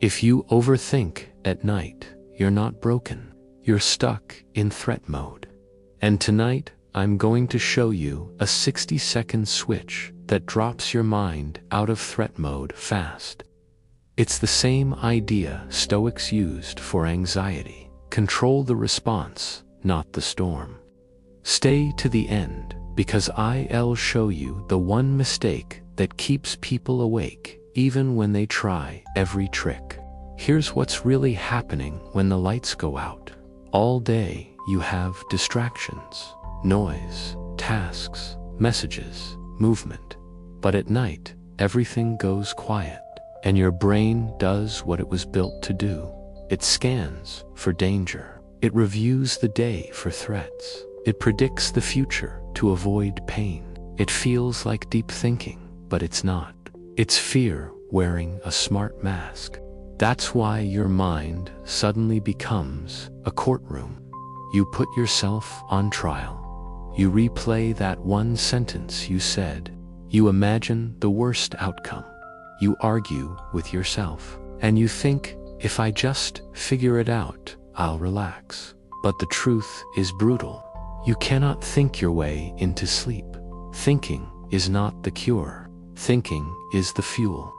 If you overthink at night, you're not broken. You're stuck in threat mode. And tonight, I'm going to show you a 60-second switch that drops your mind out of threat mode fast. It's the same idea Stoics used for anxiety. Control the response, not the storm. Stay to the end, because I'll show you the one mistake that keeps people awake, even when they try every trick. Here's what's really happening when the lights go out. All day, you have distractions, noise, tasks, messages, movement. But at night, everything goes quiet, and your brain does what it was built to do. It scans for danger. It reviews the day for threats. It predicts the future to avoid pain. It feels like deep thinking, but it's not. It's fear wearing a smart mask. That's why your mind suddenly becomes a courtroom. You put yourself on trial. You replay that one sentence you said. You imagine the worst outcome. You argue with yourself. And you think, if I just figure it out, I'll relax. But the truth is brutal. You cannot think your way into sleep. Thinking is not the cure. Thinking is the fuel.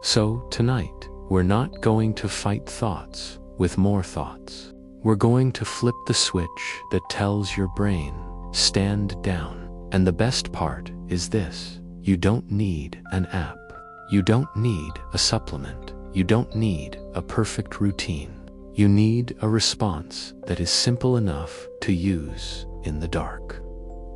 So tonight, we're not going to fight thoughts with more thoughts. We're going to flip the switch that tells your brain, stand down. And the best part is this: you don't need an app. You don't need a supplement. You don't need a perfect routine. You need a response that is simple enough to use in the dark.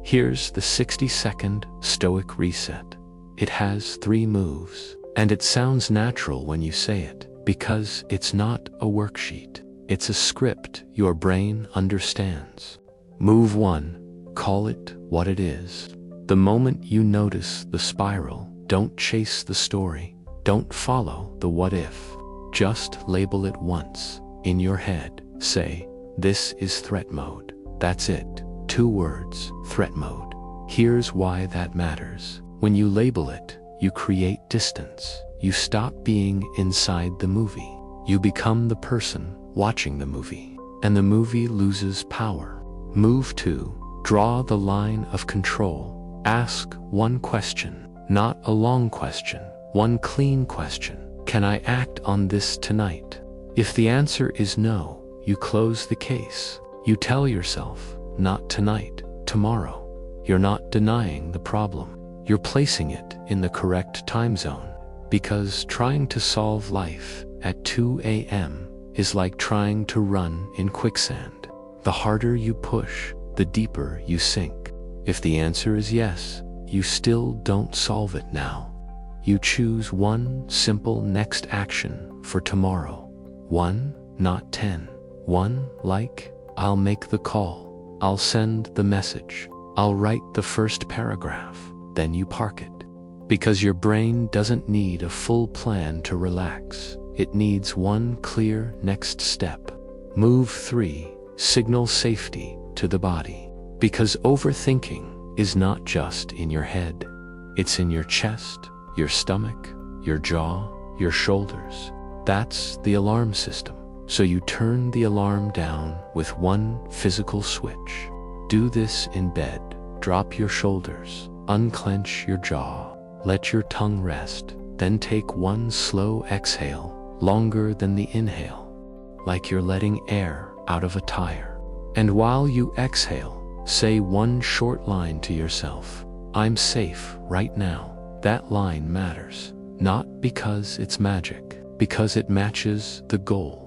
Here's the 60-second Stoic Reset. It has 3 moves, and it sounds natural when you say it, because it's not a worksheet. It's a script your brain understands. Move 1, call it what it is. The moment you notice the spiral, don't chase the story. Don't follow the what if. Just label it once. In your head, say, this is threat mode. That's it. 2 words, threat mode. Here's why that matters. When you label it, you create distance. You stop being inside the movie. You become the person watching the movie, and the movie loses power. Move 2, draw the line of control. Ask one question, not a long question, one clean question. Can I act on this tonight? If the answer is no, you close the case. You tell yourself, not tonight, tomorrow. You're not denying the problem. You're placing it in the correct time zone. Because trying to solve life at 2 a.m. is like trying to run in quicksand. The harder you push, the deeper you sink. If the answer is yes, you still don't solve it now. You choose one simple next action for tomorrow. 1, not 10. 1, like, I'll make the call. I'll send the message. I'll write the first paragraph. Then you park it. Because your brain doesn't need a full plan to relax. It needs one clear next step. Move 3, signal safety to the body. Because overthinking is not just in your head. It's in your chest, your stomach, your jaw, your shoulders. That's the alarm system. So you turn the alarm down with one physical switch. Do this in bed. Drop your shoulders. Unclench your jaw. Let your tongue rest. Then take one slow exhale, longer than the inhale, like you're letting air out of a tire. And while you exhale, say one short line to yourself. I'm safe right now. That line matters. Not because it's magic, because it matches the goal.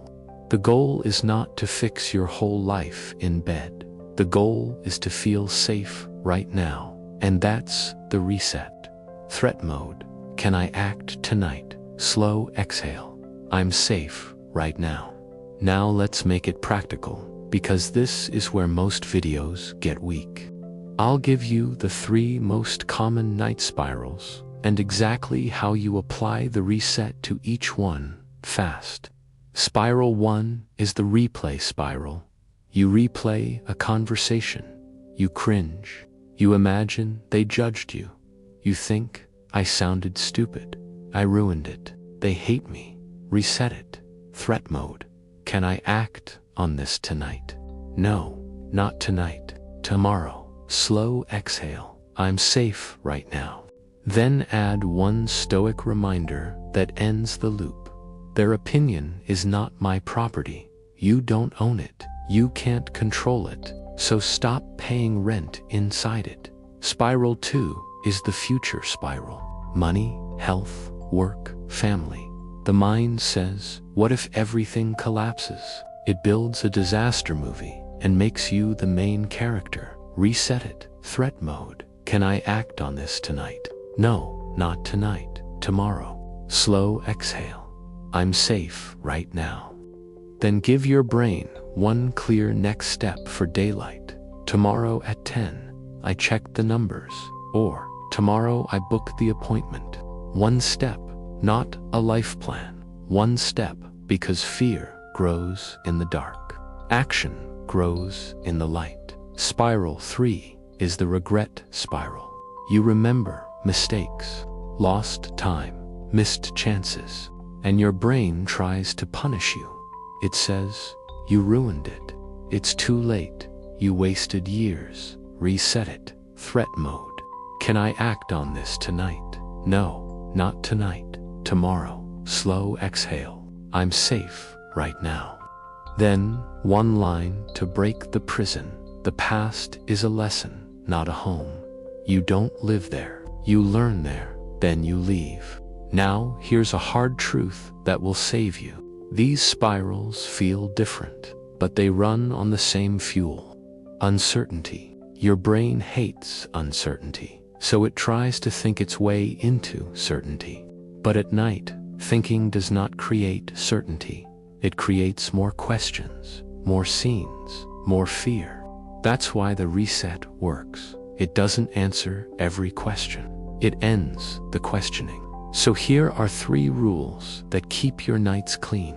The goal is not to fix your whole life in bed. The goal is to feel safe right now. And that's the reset. Threat mode. Can I act tonight? Slow exhale. I'm safe right now. Now let's make it practical, because this is where most videos get weak. I'll give you the 3 most common night spirals and exactly how you apply the reset to each one fast. Spiral 1 is the replay spiral. You replay a conversation. You cringe. You imagine they judged you. You think, I sounded stupid. I ruined it. They hate me. Reset it. threat mode. Can I act on this tonight? No, not tonight. Tomorrow. Slow exhale. I'm safe right now. Then add one stoic reminder that ends the loop. Their opinion is not my property. You don't own it. You can't control it. So stop paying rent inside it. Spiral 2 is the future spiral. Money, health, work, family. The mind says, what if everything collapses? It builds a disaster movie and makes you the main character. Reset it. Threat mode. Can I act on this tonight? No, not tonight. Tomorrow. Slow exhale. I'm safe right now. Then give your brain one clear next step for daylight. Tomorrow at 10, I check the numbers. Or, tomorrow I book the appointment. One step, not a life plan. One step, because fear grows in the dark. Action grows in the light. Spiral 3 is the regret spiral. You remember mistakes, lost time, missed chances, and your brain tries to punish you. It says, you ruined it. It's too late. You wasted years. Reset it. Threat mode. Can I act on this tonight? No, not tonight. Tomorrow. Slow exhale. I'm safe right now. Then, one line to break the prison. The past is a lesson, not a home. You don't live there. You learn there. Then you leave. Now, here's a hard truth that will save you. These spirals feel different, but they run on the same fuel. Uncertainty. Your brain hates uncertainty, so it tries to think its way into certainty. But at night, thinking does not create certainty. It creates more questions, more scenes, more fear. That's why the reset works. It doesn't answer every question. It ends the questioning. So here are 3 rules that keep your nights clean.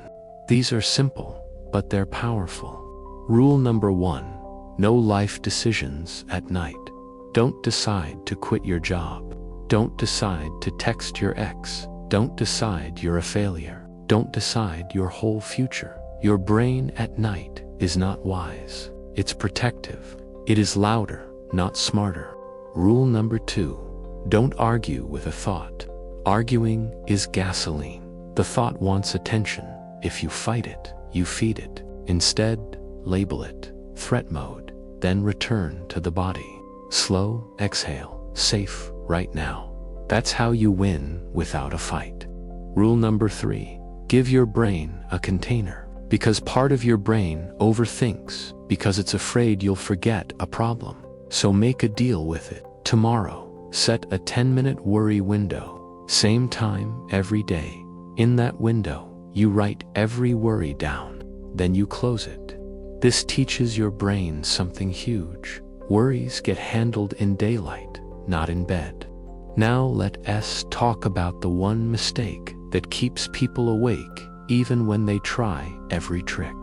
These are simple, but they're powerful. Rule number 1, no life decisions at night. Don't decide to quit your job. Don't decide to text your ex. Don't decide you're a failure. Don't decide your whole future. Your brain at night is not wise. It's protective. It is louder, not smarter. Rule number 2, don't argue with a thought. Arguing is gasoline. The thought wants attention. If you fight it, you feed it. Instead, label it threat mode, then return to the body. Slow exhale, safe right now. That's how you win without a fight. Rule number 3, give your brain a container. Because part of your brain overthinks because it's afraid you'll forget a problem. So make a deal with it. Tomorrow, set a 10-minute worry window. Same time every day. In that window, you write every worry down. Then you close it. This teaches your brain something huge. Worries get handled in daylight, not in bed. Now let us talk about the one mistake that keeps people awake even when they try every trick.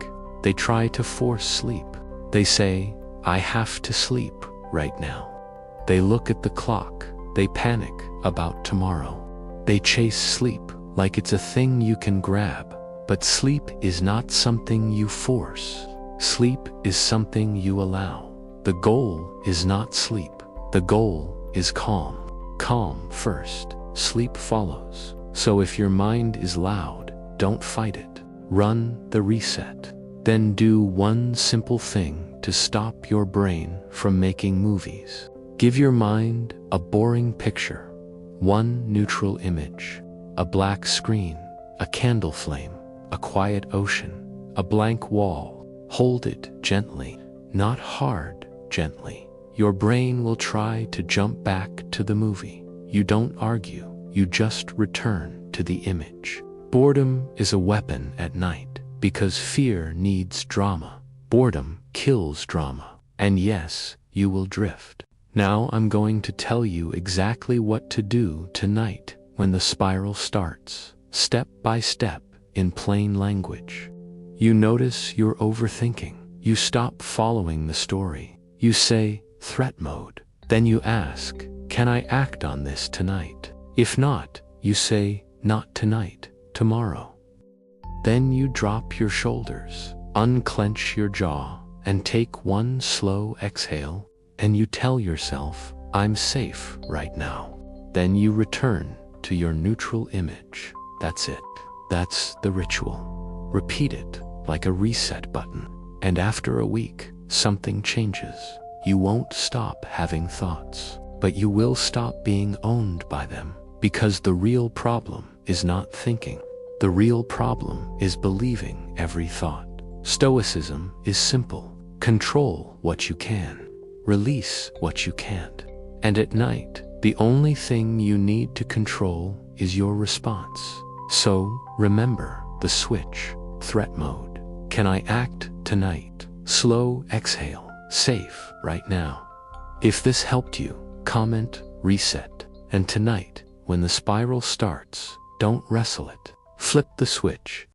They try to force sleep. They say, I have to sleep right now. They look at the clock. They panic about tomorrow. They chase sleep like it's a thing you can grab. But sleep is not something you force. Sleep is something you allow. The goal is not sleep. The goal is calm. Calm first. Sleep follows. So if your mind is loud, don't fight it. Run the reset. Then do one simple thing to stop your brain from making movies. Give your mind a boring picture. One neutral image. A black screen. A candle flame. A quiet ocean. A blank wall. Hold it gently. Not hard, gently. Your brain will try to jump back to the movie. You don't argue. You just return to the image. Boredom is a weapon at night because fear needs drama. Boredom kills drama. And yes, you will drift. Now I'm going to tell you exactly what to do tonight when the spiral starts, step by step, in plain language. You notice you're overthinking. You stop following the story. You say, threat mode. Then you ask, can I act on this tonight? If not, you say, not tonight. Tomorrow. Then you drop your shoulders, unclench your jaw, and take one slow exhale, and you tell yourself, I'm safe right now. Then you return to your neutral image. That's it. That's the ritual. Repeat it like a reset button. And after a week, something changes. You won't stop having thoughts, but you will stop being owned by them, because the real problem is not thinking. The real problem is believing every thought. Stoicism is simple. Control what you can. Release what you can't. And at night, the only thing you need to control is your response. So, remember the switch. Threat mode. Can I act tonight? Slow exhale. Safe right now. If this helped you, comment, reset. And tonight, when the spiral starts, don't wrestle it. Flip the switch.